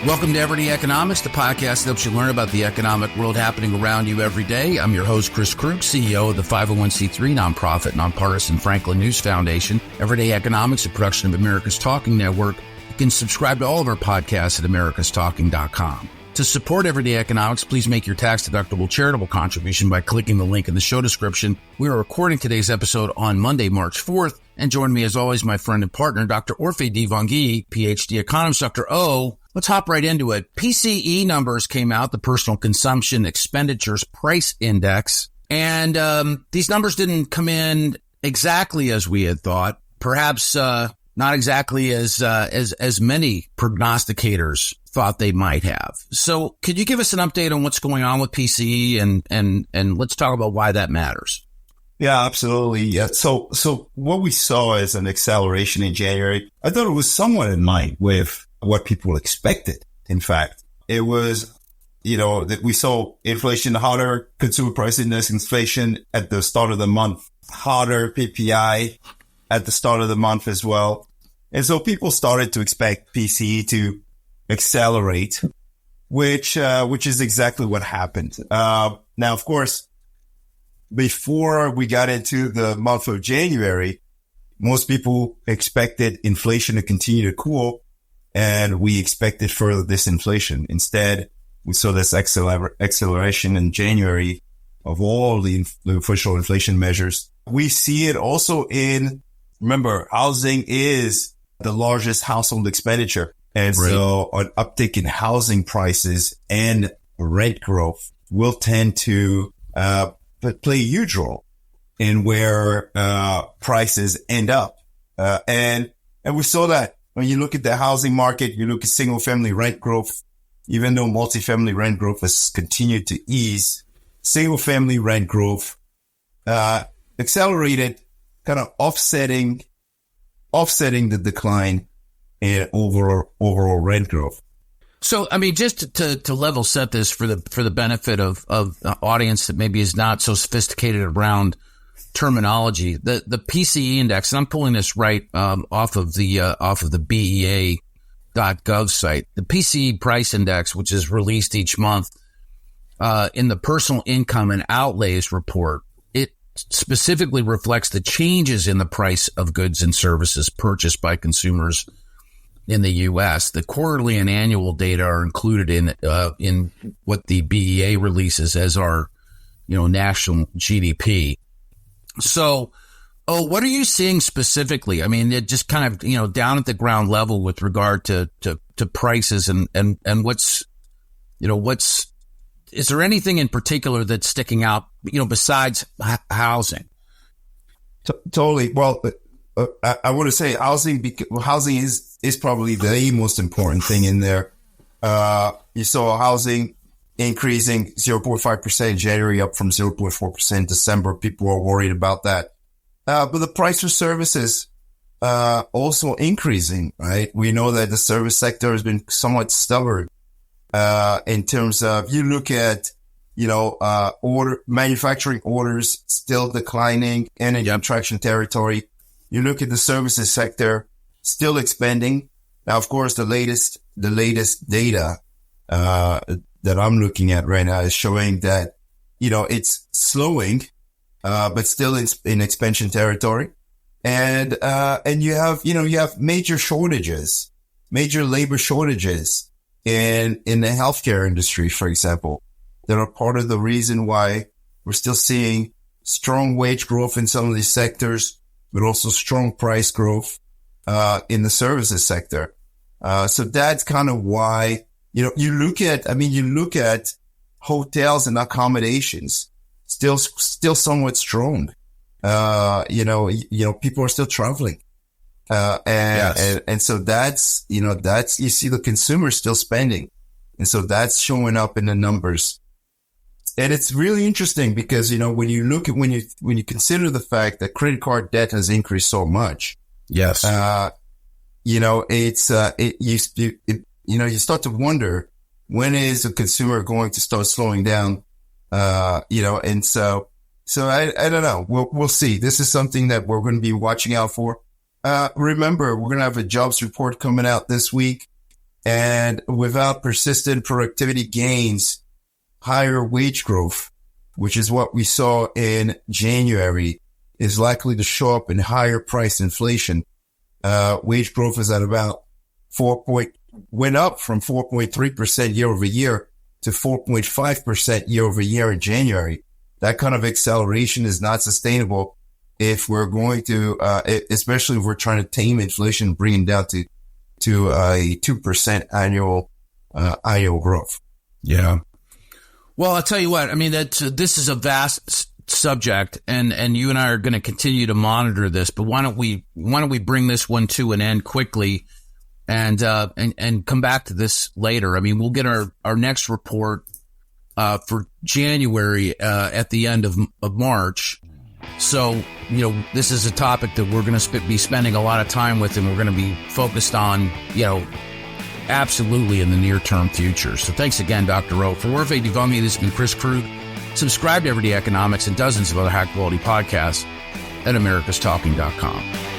Welcome to Everyday Economics, the podcast that helps you learn about the economic world happening around you every day. I'm your host, Chris Krug, CEO of the 501c3 nonprofit, nonpartisan Franklin News Foundation. Everyday Economics, a production of America's Talking Network. You can subscribe to all of our podcasts at americastalking.com. To support Everyday Economics, please make your tax-deductible charitable contribution by clicking the link in the show description. We are recording today's episode on Monday, March 4th. And join me, as always, my friend and partner, Dr. Orphe Divounguy, PhD economist. Dr. O, let's hop right into it. PCE numbers came out, the Personal Consumption Expenditures Price Index. And these numbers didn't come in exactly as we had thought. Perhaps not exactly as many prognosticators thought they might have. So could you give us an update on what's going on with PCE and let's talk about why that matters? Yeah, absolutely. Yeah. So what we saw is an acceleration in January. I thought it was somewhat in line with what people expected. In fact, it was, that we saw inflation hotter, consumer price index inflation at the start of the month, hotter PPI at the start of the month as well. And so people started to expect PCE to accelerate, which is exactly what happened. Now, of course, before we got into the month of January, most people expected inflation to continue to cool, and we expected further disinflation. Instead, we saw this acceleration in January of all the official inflation measures. We see it also remember, housing is the largest household expenditure. And right. So an uptick in housing prices and rent growth will tend to play a huge role in where prices end up. And we saw that when you look at the housing market, you look at single family rent growth, even though multifamily rent growth has continued to ease, single family rent growth accelerated, kind of offsetting the decline in overall rent growth. So, I mean, just to level set this for the benefit of the audience that maybe is not so sophisticated around terminology, the PCE index, and I'm pulling this right off of the BEA.gov site. The PCE price index, which is released each month in the Personal Income and Outlays report, it specifically reflects the changes in the price of goods and services purchased by consumers in the U.S. The quarterly and annual data are included in what the BEA releases as our, national GDP. So, what are you seeing specifically? I mean, it just kind of, down at the ground level with regard to prices and what's, is there anything in particular that's sticking out, besides housing? Totally. Well, I want to say housing is probably the most important thing in there. You saw housing increasing 0.5% in January, up from 0.4% in December. People are worried about that. But the price for services, also increasing, right? We know that the service sector has been somewhat stubborn, in terms of, you look at, manufacturing orders still declining and in contraction territory. You look at the services sector still expanding. Now, of course, the latest data, that I'm looking at right now is showing that, it's slowing, but still in expansion territory. And you have major labor shortages in the healthcare industry, for example, that are part of the reason why we're still seeing strong wage growth in some of these sectors, but also strong price growth in the services sector. So that's kind of why, you look at hotels and accommodations still somewhat strong. People are still traveling. And so that's, you see the consumer still spending. And so that's showing up in the numbers. And it's really interesting because, when you consider the fact that credit card debt has increased so much. Yes. You start to wonder, when is the consumer going to start slowing down? And so I don't know. We'll see. This is something that we're going to be watching out for. Remember, we're going to have a jobs report coming out this week. And without persistent productivity gains, higher wage growth, which is what we saw in January, is likely to show up in higher price inflation. Wage growth is at about went up from 4.3% year over year to 4.5% year over year in January. That kind of acceleration is not sustainable if we're going to, especially if we're trying to tame inflation, bring it down to a 2% annual growth. Yeah. Well, I'll tell you what, I mean, this is a vast subject, and you and I are going to continue to monitor this, but why don't we bring this one to an end quickly and come back to this later. I mean, we'll get our next report for January at the end of March. So, this is a topic that we're going to be spending a lot of time with, and we're going to be focused on, absolutely in the near-term future. So thanks again, Dr. Orphe. For Orphe Divounguy, this has been Chris Krug. Subscribe to Everyday Economics and dozens of other high-quality podcasts at americastalking.com.